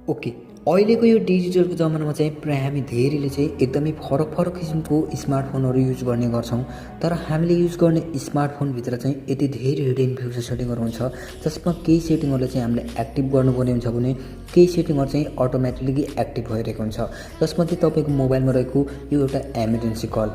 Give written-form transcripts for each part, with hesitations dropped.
Okay, अहिलेको यो डिजिटलको जमानामा चाहिँ प्रायः हामी धेरैले चाहिँ एकदमै फरक किसिमको स्मार्टफोनहरू युज गर्ने गर्छौँ। तर हामीले युज गर्ने स्मार्टफोनभित्र चाहिँ यति धेरै हिडन फ्युचर सेटिङहरू हुन्छ, जसमा केही सेटिङहरूलाई चाहिँ हामीले एक्टिभ गर्नुपर्ने हुन्छ भने केही सेटिङहरू चाहिँ अटोमेटिकली एक्टिभ भइरहेको हुन्छ। जसमध्ये तपाईँको मोबाइलमा रहेको यो एउटा इमर्जेन्सी कल।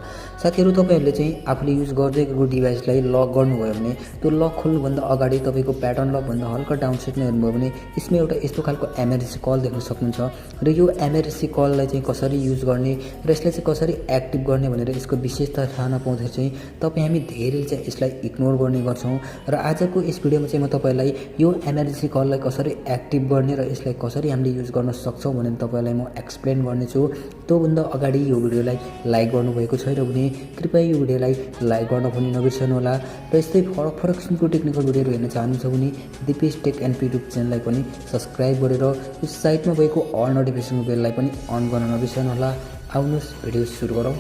साथीहरू, तपाईँहरूले चाहिँ आफूले युज गर्दै गरेको डिभाइसलाई लक गर्नुभयो भने त्यो लक खोल्नुभन्दा अगाडि तपाईँको प्याटर्न लकभन्दा हल्का डाउन साइडमा हेर्नुभयो भने यसमा एउटा यस्तो खालको इमर्जेन्सी कल देख्न सक्नुहुन्छ। र यो इमर्जेन्सी कललाई चाहिँ कसरी युज गर्ने र यसलाई चाहिँ कसरी एक्टिभ गर्ने भनेर यसको विशेषता थाहा नपाउँदै चाहिँ हामी धेरैले चाहिँ यसलाई इग्नोर गर्ने गर्छौँ। र आजको यस भिडियोमा चाहिँ म तपाईँलाई यो इमर्जेन्सी कललाई कसरी एक्टिभ गर्ने र यसलाई कसरी हामीले युज गर्न सक्छौँ भनेर तपाईँलाई म एक्सप्लेन गर्नेछु। त्योभन्दा अगाडि यो भिडियोलाई लाइक गर्नुभएको छैन भने कृपया यो भिडियोलाई लाइक गर्न पनि नबिर्सनु होला। र यस्तै फरक किसिमको टेक्निकल भिडियोहरू हेर्न चाहनुहुन्छ भने दिपेश टेक एन्ड युट्युब च्यानललाई पनि सब्सक्राइब गरेर यो साइटमा भएको अल नोटिफिकेसन बेललाई पनि अन गर्न नबिर्सनु होला। आउनुहोस् भिडियो सुरु गरौँ।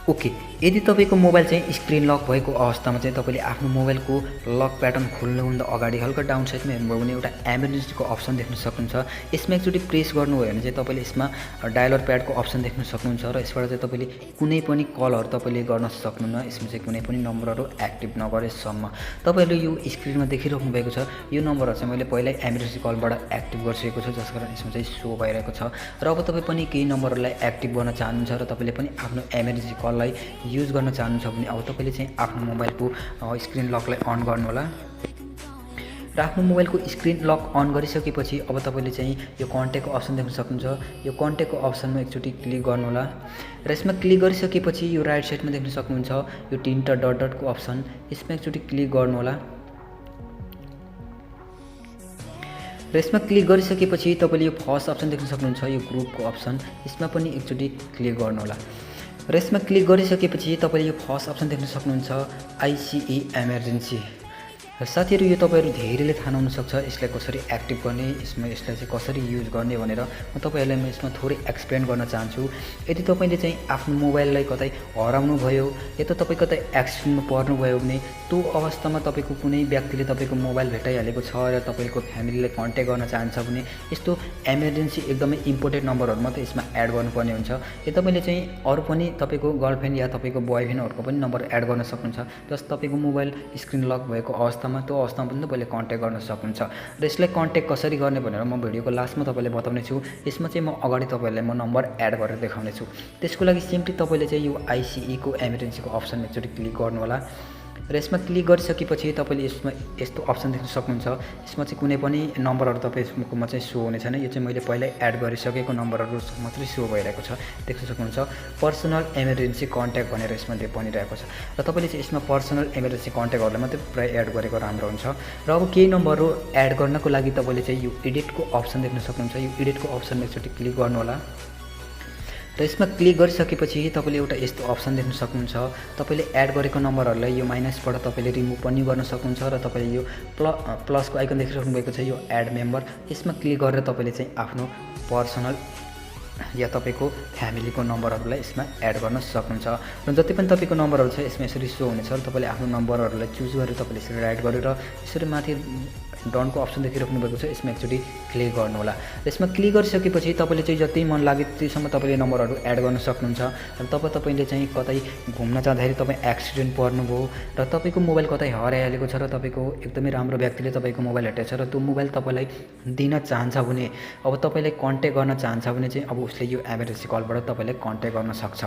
ओके, यदि तपाईँको मोबाइल चाहिँ स्क्रिन लक भएको अवस्थामा चाहिँ तपाईँले आफ्नो मोबाइलको लक प्याटर्न खोल्नुभन्दा अगाडि हल्का डाउन साइडमा हेर्नुभयो भने एउटा इमर्जेन्सीको अप्सन देख्न सक्नुहुन्छ। यसमा एकचोटि प्रेस गर्नुभयो भने चाहिँ तपाईँले यसमा डायलर प्याडको अप्सन देख्न सक्नुहुन्छ र यसबाट चाहिँ तपाईँले कुनै पनि कलहरू तपाईँले गर्न सक्नुहुन्न। यसमा चाहिँ कुनै पनि नम्बरहरू एक्टिभ नगरेसम्म। तपाईँहरूले यो स्क्रिनमा देखिराख्नु भएको छ, यो नम्बरहरू चाहिँ मैले पहिल्यै इमर्जेन्सी कलबाट एक्टिभ गरिसकेको छु, जस कारण यसमा चाहिँ सो भइरहेको छ। र अब तपाईँ पनि केही नम्बरहरूलाई एक्टिभ गर्न चाहनुहुन्छ र तपाईँले पनि आफ्नो इमर्जेन्सी कललाई युज गर्न चाहनुहुन्छ भने अब तपाईँले चाहिँ आफ्नो मोबाइलको स्क्रिन लकलाई अन गर्नु होला। र आफ्नो मोबाइलको स्क्रिन लक अन गरिसकेपछि अब तपाईँले चाहिँ यो कन्ट्याक्टको अप्सन देख्न सक्नुहुन्छ। यो कन्ट्याक्टको अप्सनमा एकचोटि क्लिक गर्नु होला। र यसमा क्लिक गरिसकेपछि यो राइट साइडमा देख्न सक्नुहुन्छ यो तीनवटा डटको अप्सन, यसमा एकचोटि क्लिक गर्नु होला। र यसमा क्लिक गरिसकेपछि तपाईँले यो फर्स्ट अप्सन देख्न सक्नुहुन्छ, यो ग्रुपको अप्सन, यसमा पनि एकचोटि क्लिक गर्नु होला। र यसमा क्लिक गरिसकेपछि तपाईँले यो फर्स्ट अप्सन देख्न सक्नुहुन्छ आइसिई इमर्जेन्सी। र साथीहरू, यो तपाईँहरू धेरैले थाहा नहुनसक्छ यसलाई कसरी एक्टिभ गर्ने, यसलाई चाहिँ कसरी युज गर्ने भनेर म तपाईँहरूलाई म यसमा थोरै एक्सप्लेन गर्न चाहन्छु। यदि तपाईँले चाहिँ आफ्नो मोबाइललाई कतै हराउनु भयो या त तपाईँ कतै एक्सिडेन्टमा पर्नुभयो भने त्यो अवस्थामा तपाईँको कुनै व्यक्तिले तपाईँको मोबाइल भेटाइहालेको छ र तपाईँको फ्यामिलीलाई कन्ट्याक्ट गर्न चाहन्छ भने यस्तो इमर्जेन्सी एकदमै इम्पोर्टेन्ट नम्बरहरू मात्रै यसमा एड गर्नुपर्ने हुन्छ। या तपाईँले चाहिँ अरू पनि तपाईँको गर्लफ्रेन्ड या तपाईँको बोयफ्रेन्डहरूको पनि नम्बर एड गर्न सक्नुहुन्छ, जस तपाईँको मोबाइल स्क्रिन लक भएको अवस्थामा त्यो अवस्थामा पनि तपाईँले कन्ट्याक्ट गर्न सक्नुहुन्छ। र यसलाई कन्ट्याक्ट कसरी गर्ने भनेर म भिडियोको लास्टमा तपाईँलाई बताउने छु। यसमा चाहिँ म अगाडि तपाईँहरूलाई म नम्बर एड गरेर देखाउने छु। त्यसको लागि सिम्पली तपाईँले चाहिँ यो आइसिईको इमर्जेन्सीको अप्सनमा एकचोटि क्लिक गर्नु होला। र यसमा क्लिक गरिसकेपछि तपाईँले यसमा यस्तो अप्सन देख्न सक्नुहुन्छ। यसमा चाहिँ कुनै पनि नम्बरहरू तपाईँकोमा चाहिँ सो हुने छैन। यो चाहिँ मैले पहिल्यै एड गरिसकेको नम्बरहरू मात्रै सो भइरहेको छ, देख्न सक्नुहुन्छ। पर्सनल इमर्जेन्सी कन्ट्याक्ट भनेर यसमा भनिरहेको छ। र तपाईँले चाहिँ यसमा पर्सनल इमर्जेन्सी कन्ट्याक्टहरूलाई मात्रै प्राय एड गरेको राम्रो हुन्छ। र अब केही नम्बरहरू एड गर्नको लागि तपाईँले चाहिँ यो एडिटको अप्सन देख्न सक्नुहुन्छ। यो एडिटको अप्सनमा एकचोटि क्लिक गर्नु होला। र यसमा क्लिक गरिसकेपछि तपाईँले एउटा यस्तो अप्सन देख्न सक्नुहुन्छ। तपाईँले एड गरेको नम्बरहरूलाई यो माइनसबाट तपाईँले रिमुभ पनि गर्न सक्नुहुन्छ। र तपाईँले यो प्लसको आइकन देखिराख्नु भएको छ, यो एड मेम्बर, यसमा क्लिक गरेर तपाईँले चाहिँ आफ्नो पर्सनल या तपाईँको फ्यामिलीको नम्बरहरूलाई यसमा एड गर्न सक्नुहुन्छ। र जति पनि तपाईँको नम्बरहरू छ यसमा यसरी सो हुनेछ। र तपाईँले आफ्नो नम्बरहरूलाई चुज गरेर तपाईँले यसरी राइट गरेर यसरी माथि डनको अप्सन देखिराख्नु भएको छ, यसमा एकचोटि क्लिक गर्नु होला। र यसमा क्लिक गरिसकेपछि तपाईँले चाहिँ जति मन लाग्यो त्यतिसम्म तपाईँले नम्बरहरू एड गर्न सक्नुहुन्छ। र तपाईँले चाहिँ कतै घुम्न जाँदाखेरि तपाईँ एक्सिडेन्ट पर्नुभयो र तपाईँको मोबाइल कतै हराइहालेको छ र तपाईँको एकदमै राम्रो व्यक्तिले तपाईँको मोबाइल हटाएको छ र त्यो मोबाइल तपाईँलाई दिन चाहन्छ भने, अब तपाईँलाई कन्ट्याक्ट गर्न चाहन्छ भने चाहिँ अब उसले यो इमर्जेन्सी कलबाट तपाईँलाई कन्ट्याक्ट गर्न सक्छ।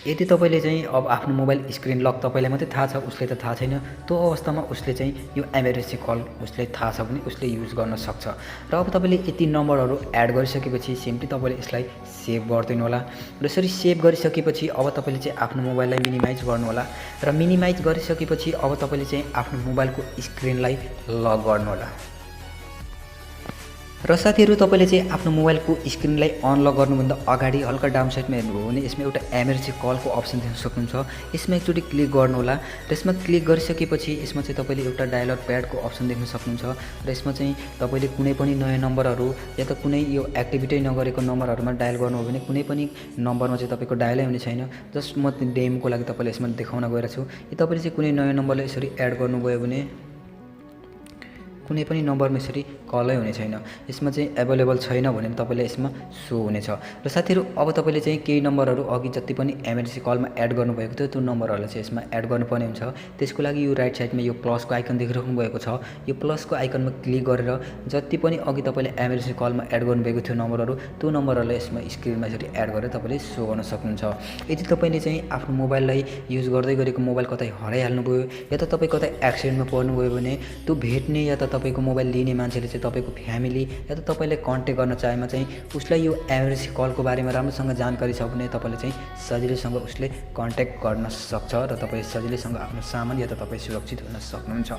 यदि तपाईँले चाहिँ अब आफ्नो मोबाइल स्क्रिन लक तपाईँलाई मात्रै थाहा छ, उसले त थाहा छैन, त्यो अवस्थामा उसले चाहिँ यो इमर्जेन्सी कल उसले थाहा छ भने उसले युज गर्न सक्छ। र अब तपाईँले यति नम्बरहरू एड गरिसकेपछि सिम्पली तपाईँले यसलाई सेभ गरिदिनु होला। र यसरी सेभ गरिसकेपछि अब तपाईँले चाहिँ आफ्नो मोबाइललाई मिनिमाइज गर्नु होला। र मिनिमाइज गरिसकेपछि अब तपाईँले चाहिँ आफ्नो मोबाइलको स्क्रिनलाई लक गर्नु होला। र साथीहरू तपाईँले चाहिँ आफ्नो मोबाइलको स्क्रिनलाई अनलक गर्नुभन्दा अगाडि हल्का डाउन साइडमा हेर्नुभयो भने यसमा एउटा इमर्जेन्सी कलको अप्सन देख्न सक्नुहुन्छ। यसमा एकचोटि क्लिक गर्नुहोला र यसमा क्लिक गरिसकेपछि यसमा चाहिँ तपाईँले एउटा डायलर प्याडको अप्सन देख्न सक्नुहुन्छ र यसमा चाहिँ तपाईँले कुनै पनि नयाँ नम्बरहरू या त कुनै यो एक्टिभिटी नगरेको नम्बरहरूमा डायल गर्नुभयो भने कुनै पनि नम्बरमा चाहिँ तपाईँको डायलै हुने छैन। जस्ट म डेमोको लागि तपाईँलाई यसमा देखाउन गएर छु। तपाईँले चाहिँ कुनै नयाँ नम्बरलाई यसरी एड गर्नुभयो भने कुनै पनि नम्बरमा यसरी कलै हुने छैन। यसमा चाहिँ एभाइलेबल छैन भने तपाईँले यसमा सो हुनेछ। र साथीहरू अब तपाईँले चाहिँ केही नम्बरहरू अघि जति पनि इमर्जेन्सी कलमा एड गर्नुभएको थियो त्यो नम्बरहरूलाई चाहिँ यसमा एड गर्नुपर्ने हुन्छ। त्यसको लागि यो राइट साइडमा यो प्लसको आइकन देखिराख्नु भएको छ। यो प्लसको आइकनमा क्लिक गरेर जति पनि अघि तपाईँले इमर्जेन्सी कलमा एड गर्नुभएको थियो नम्बरहरू त्यो नम्बरहरूलाई यसमा स्क्रिनमा यसरी एड गरेर तपाईँले सो गर्न सक्नुहुन्छ। यदि तपाईँले चाहिँ आफ्नो मोबाइललाई युज गर्दै गरेको मोबाइल कतै हराइहाल्नुभयो या त तपाईँ कतै एक्सिडेन्टमा पर्नुभयो भने त्यो भेट्ने या त तपाईँको मोबाइल लिने मान्छेले चाहिँ तपाईँको फ्यामिली या त तपाईँलाई कन्ट्याक्ट गर्न चाहेमा चाहिँ उसलाई यो इमर्जेन्सी कलको बारेमा राम्रोसँग जानकारी छ भने तपाईँले चाहिँ सजिलैसँग उसले कन्ट्याक्ट गर्न सक्छ र तपाईँ सजिलैसँग आफ्नो सामान या त तपाईँ सुरक्षित हुन सक्नुहुन्छ।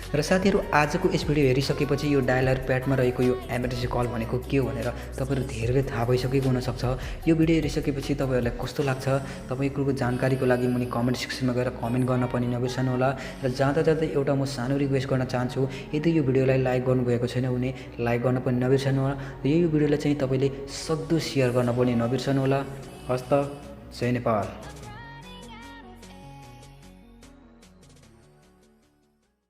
र साथीहरू आजको यस भिडियो हेरिसकेपछि यो डायलर प्याडमा रहेको यो इमर्जेन्सी कल भनेको के हो भनेर तपाईँहरू धेरैले थाहा भइसकेको हुनसक्छ। यो भिडियो हेरिसकेपछि तपाईँहरूलाई कस्तो लाग्छ तपाईँको जानकारीको लागि मुनि कमेन्ट सेक्सनमा गएर कमेन्ट गर्न पनि नबिर्सनु होला। र जाँदा जाँदै एउटा म सानो रिक्वेस्ट गर्न चाहन्छु, यदि यो भिडियोलाई लाइक गर्नुभएको छैन भने लाइक गर्न पनि नबिर्सनु होला। र यो भिडियोलाई चाहिँ तपाईँले सक्दो सेयर गर्न पनि नबिर्सनु होला। हस्त, जय नेपाल।